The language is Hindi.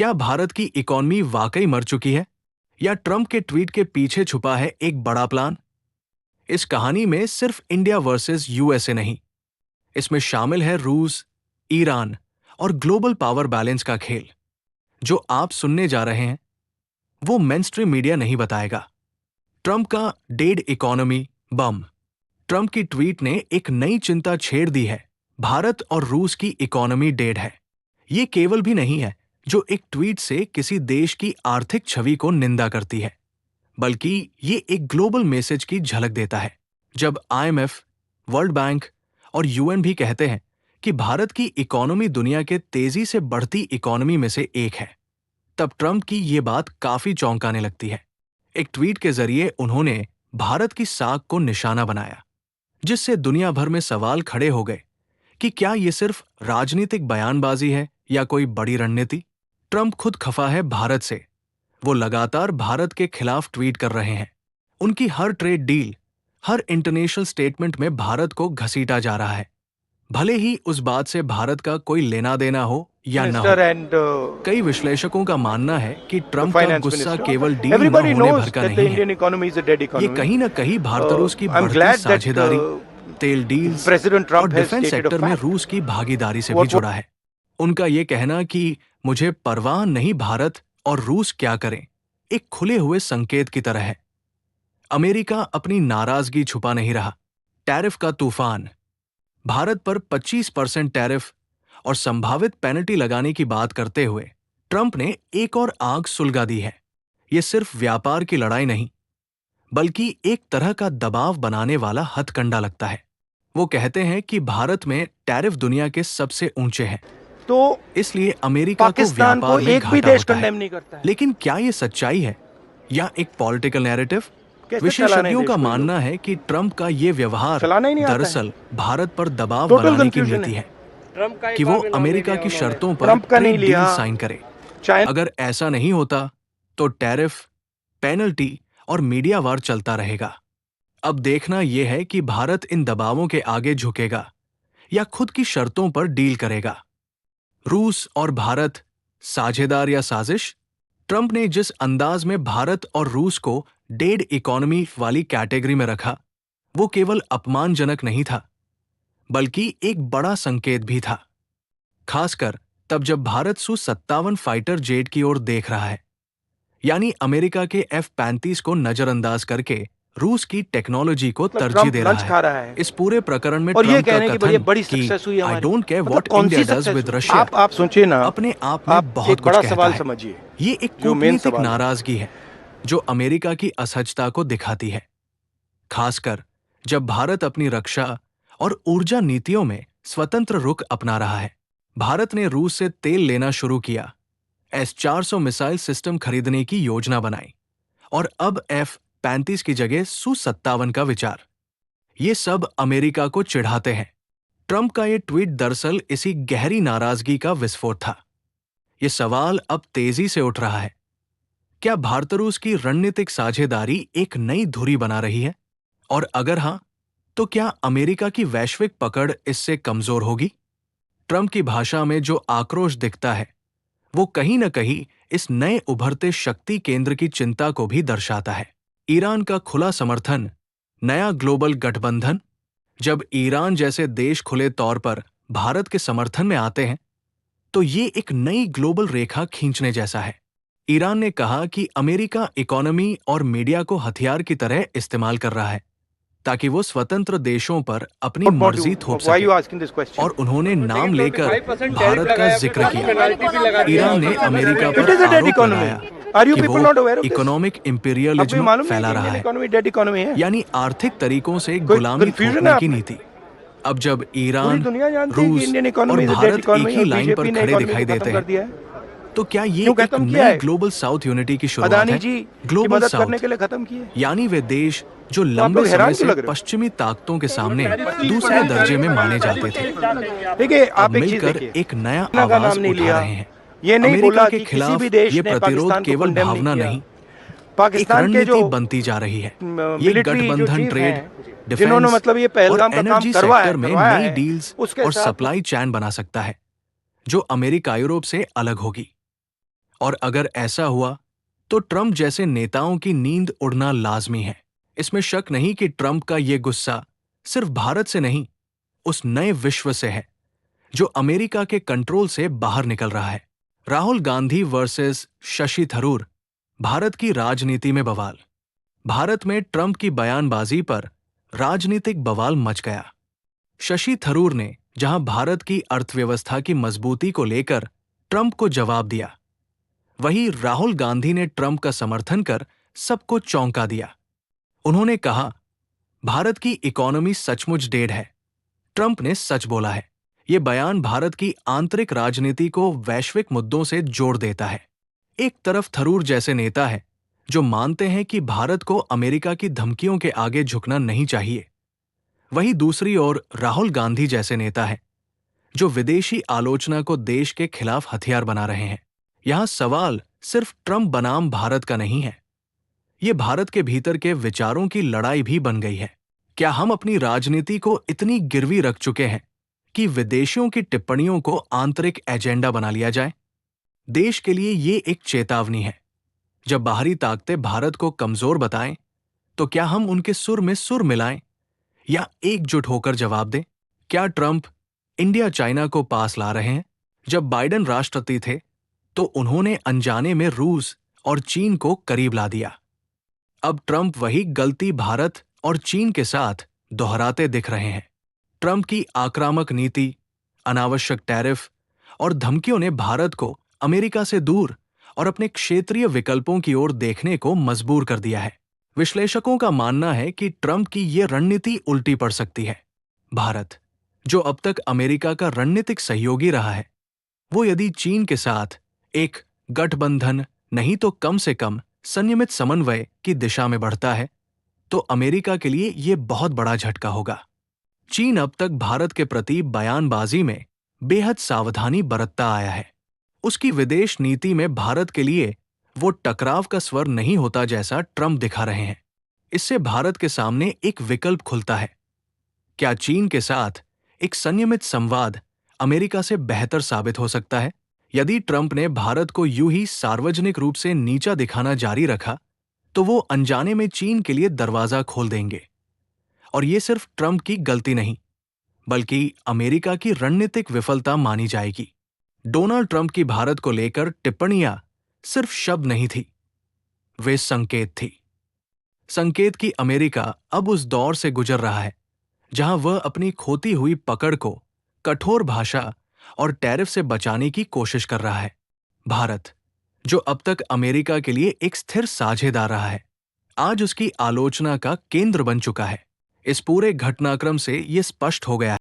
क्या भारत की इकॉनमी वाकई मर चुकी है या ट्रंप के ट्वीट के पीछे छुपा है एक बड़ा प्लान? इस कहानी में सिर्फ इंडिया वर्सेस यूएसए नहीं, इसमें शामिल है रूस, ईरान और ग्लोबल पावर बैलेंस का खेल। जो आप सुनने जा रहे हैं वो मेनस्ट्रीम मीडिया नहीं बताएगा। ट्रंप का डेड इकोनॉमी बम। ट्रंप की ट्वीट ने एक नई चिंता छेड़ दी है। भारत और रूस की इकोनॉमी डेड है। ये केवल भी नहीं है जो एक ट्वीट से किसी देश की आर्थिक छवि को निंदा करती है, बल्कि ये एक ग्लोबल मैसेज की झलक देता है। जब आईएमएफ, वर्ल्ड बैंक और यूएन भी कहते हैं कि भारत की इकोनॉमी दुनिया के तेजी से बढ़ती इकोनॉमी में से एक है, तब ट्रंप की ये बात काफी चौंकाने लगती है। एक ट्वीट के जरिए उन्होंने भारत की साख को निशाना बनाया, जिससे दुनिया भर में सवाल खड़े हो गए कि क्या ये सिर्फ राजनीतिक बयानबाजी है या कोई बड़ी रणनीति। ट्रंप खुद खफा है भारत से। वो लगातार भारत के खिलाफ ट्वीट कर रहे हैं। उनकी हर ट्रेड डील, हर इंटरनेशनल स्टेटमेंट में भारत को घसीटा जा रहा है, भले ही उस बात से भारत का कोई लेना देना हो या न हो। कई विश्लेषकों का मानना है कि ट्रंप का गुस्सा केवल डील न होने भर का नहीं है। ये कहीं न कहीं भारत रूस की बढ़ती साझेदारी, तेल डील्स और डिफेंस सेक्टर में रूस की भागीदारी से भी जुड़ा है। उनका ये कहना कि मुझे परवाह नहीं भारत और रूस क्या करें, एक खुले हुए संकेत की तरह है। अमेरिका अपनी नाराजगी छुपा नहीं रहा। टैरिफ का तूफान। भारत पर 25% टैरिफ और संभावित पेनल्टी लगाने की बात करते हुए ट्रंप ने एक और आग सुलगा दी है। ये सिर्फ व्यापार की लड़ाई नहीं, बल्कि एक तरह का दबाव बनाने वाला हथकंडा लगता है। वो कहते हैं कि भारत में टैरिफ दुनिया के सबसे ऊंचे हैं, तो इसलिए अमेरिका को व्यापार में एक भी देश कंडेम नहीं करता है। लेकिन क्या ये सच्चाई है या एक पॉलिटिकल नैरेटिव? विशेषज्ञों का मानना है कि ट्रंप का ये व्यवहार दरअसल भारत पर दबाव बनाने की नीति है कि वो अमेरिका की शर्तों पर ट्रेड डील साइन करे। अगर ऐसा नहीं होता तो टैरिफ, पेनल्टी और मीडिया वार चलता रहेगा। अब देखना यह है कि भारत इन दबावों के आगे झुकेगा या खुद की शर्तों पर डील करेगा। रूस और भारत, साझेदार या साजिश? ट्रंप ने जिस अंदाज में भारत और रूस को डेड इकोनॉमी वाली कैटेगरी में रखा, वो केवल अपमानजनक नहीं था, बल्कि एक बड़ा संकेत भी था। खासकर तब जब भारत Su-57 फाइटर जेट की ओर देख रहा है, यानी अमेरिका के F-35 को नजरअंदाज करके रूस की टेक्नोलॉजी को तरजीह दे रहा है। इस पूरे प्रकरण में और ये ट्रंप कहने का की कथन बड़ी सक्सेस हुई I don't care what India does with Russia आप सोचिए ना, अपने आप में बहुत कुछ बड़ा कहता सवाल है। समझिए। ये एक कूटनीतिक नाराजगी है जो अमेरिका की असहजता को दिखाती है, खासकर जब भारत अपनी रक्षा और ऊर्जा नीतियों में स्वतंत्र रुख अपना रहा है। भारत ने रूस से तेल लेना शुरू किया, S-400 मिसाइल सिस्टम खरीदने की योजना बनाई और अब F-35 की जगह Su-57 का विचार। ये सब अमेरिका को चिढ़ाते हैं। ट्रंप का ये ट्वीट दरअसल इसी गहरी नाराजगी का विस्फोट था। ये सवाल अब तेजी से उठ रहा है, क्या भारत रूस की रणनीतिक साझेदारी एक नई धुरी बना रही है? और अगर हां, तो क्या अमेरिका की वैश्विक पकड़ इससे कमजोर होगी? ट्रंप की भाषा में जो आक्रोश दिखता है, वो कहीं न कहीं इस नए उभरते शक्ति केंद्र की चिंता को भी दर्शाता है। ईरान का खुला समर्थन, नया ग्लोबल गठबंधन। जब ईरान जैसे देश खुले तौर पर भारत के समर्थन में आते हैं, तो ये एक नई ग्लोबल रेखा खींचने जैसा है। ईरान ने कहा कि अमेरिका इकोनॉमी और मीडिया को हथियार की तरह इस्तेमाल कर रहा है ताकि वो स्वतंत्र देशों पर अपनी मर्जी थोप सके, और उन्होंने नाम लेकर भारत का जिक्र किया। ईरान ने अमेरिका पर आरोप लगाया कि वो इकोनॉमिक इंपीरियलिज्म फैला रहा है, यानी आर्थिक तरीकों से गुलामी थोपने की नीति। अब जब ईरान, रूस और भारत एक ही लाइन पर खड़े दिखाई देते हैं, तो क्या ये एक नई ग्लोबल साउथ यूनिटी की शुरुआत है? ग्लोबल साउथ यानी वे देश जो लंबे समय से पश्चिमी ताकतों के सामने दूसरे दर्जे में माने जाते थे, अब मिलकर एक नया आवाज उठा रहे हैं। अमेरिका के खिलाफ ये प्रतिरोध केवल भावना नहीं, एक रणनीति बनती जा रही है। ये गठबंधन ट्रेड, डिफेंस और एनर्जी सेक्टर में नई डील्स और सप्लाई चेन बना सकता है, जो अमेरिका यूरोप से अलग होगी। और अगर ऐसा हुआ तो ट्रंप जैसे नेताओं की नींद उड़ना लाजमी है। इसमें शक नहीं कि ट्रंप का ये गुस्सा सिर्फ भारत से नहीं, उस नए विश्व से है जो अमेरिका के कंट्रोल से बाहर निकल रहा है। राहुल गांधी वर्सेस शशि थरूर, भारत की राजनीति में बवाल। भारत में ट्रंप की बयानबाजी पर राजनीतिक बवाल मच गया। शशि थरूर ने जहां भारत की अर्थव्यवस्था की मजबूती को लेकर ट्रंप को जवाब दिया, वहीं राहुल गांधी ने ट्रंप का समर्थन कर सबको चौंका दिया। उन्होंने कहा, भारत की इकोनॉमी सचमुच डेढ़ है। ट्रंप ने सच बोला है। ये बयान भारत की आंतरिक राजनीति को वैश्विक मुद्दों से जोड़ देता है। एक तरफ थरूर जैसे नेता है जो मानते हैं कि भारत को अमेरिका की धमकियों के आगे झुकना नहीं चाहिए, वहीं दूसरी ओर राहुल गांधी जैसे नेता है जो विदेशी आलोचना को देश के खिलाफ हथियार बना रहे हैं। यहां सवाल सिर्फ ट्रंप बनाम भारत का नहीं है, ये भारत के भीतर के विचारों की लड़ाई भी बन गई है। क्या हम अपनी राजनीति को इतनी गिरवी रख चुके हैं कि विदेशियों की टिप्पणियों को आंतरिक एजेंडा बना लिया जाए? देश के लिए ये एक चेतावनी है। जब बाहरी ताकतें भारत को कमजोर बताएं, तो क्या हम उनके सुर में सुर मिलाएं या एकजुट होकर जवाब दें? क्या ट्रंप इंडिया चाइना को पास ला रहे हैं? जब बाइडेन राष्ट्रपति थे तो उन्होंने अनजाने में रूस और चीन को करीब ला दिया। अब ट्रंप वही गलती भारत और चीन के साथ दोहराते दिख रहे हैं। ट्रंप की आक्रामक नीति, अनावश्यक टैरिफ और धमकियों ने भारत को अमेरिका से दूर और अपने क्षेत्रीय विकल्पों की ओर देखने को मजबूर कर दिया है। विश्लेषकों का मानना है कि ट्रंप की ये रणनीति उल्टी पड़ सकती है। भारत, जो अब तक अमेरिका का रणनीतिक सहयोगी रहा है, वो यदि चीन के साथ एक गठबंधन नहीं तो कम से कम संयमित समन्वय की दिशा में बढ़ता है, तो अमेरिका के लिए ये बहुत बड़ा झटका होगा। चीन अब तक भारत के प्रति बयानबाजी में बेहद सावधानी बरतता आया है। उसकी विदेश नीति में भारत के लिए वो टकराव का स्वर नहीं होता जैसा ट्रंप दिखा रहे हैं। इससे भारत के सामने एक विकल्प खुलता है। क्या चीन के साथ एक संयमित संवाद अमेरिका से बेहतर साबित हो सकता है? यदि ट्रंप ने भारत को यूं ही सार्वजनिक रूप से नीचा दिखाना जारी रखा, तो वो अनजाने में चीन के लिए दरवाजा खोल देंगे। और ये सिर्फ ट्रंप की गलती नहीं, बल्कि अमेरिका की रणनीतिक विफलता मानी जाएगी। डोनाल्ड ट्रंप की भारत को लेकर टिप्पणियां सिर्फ शब्द नहीं थी, वे संकेत थी। संकेत कि अमेरिका अब उस दौर से गुजर रहा है जहां वह अपनी खोती हुई पकड़ को कठोर भाषा और टैरिफ से बचाने की कोशिश कर रहा है। भारत, जो अब तक अमेरिका के लिए एक स्थिर साझेदार रहा है, आज उसकी आलोचना का केंद्र बन चुका है। इस पूरे घटनाक्रम से ये स्पष्ट हो गया है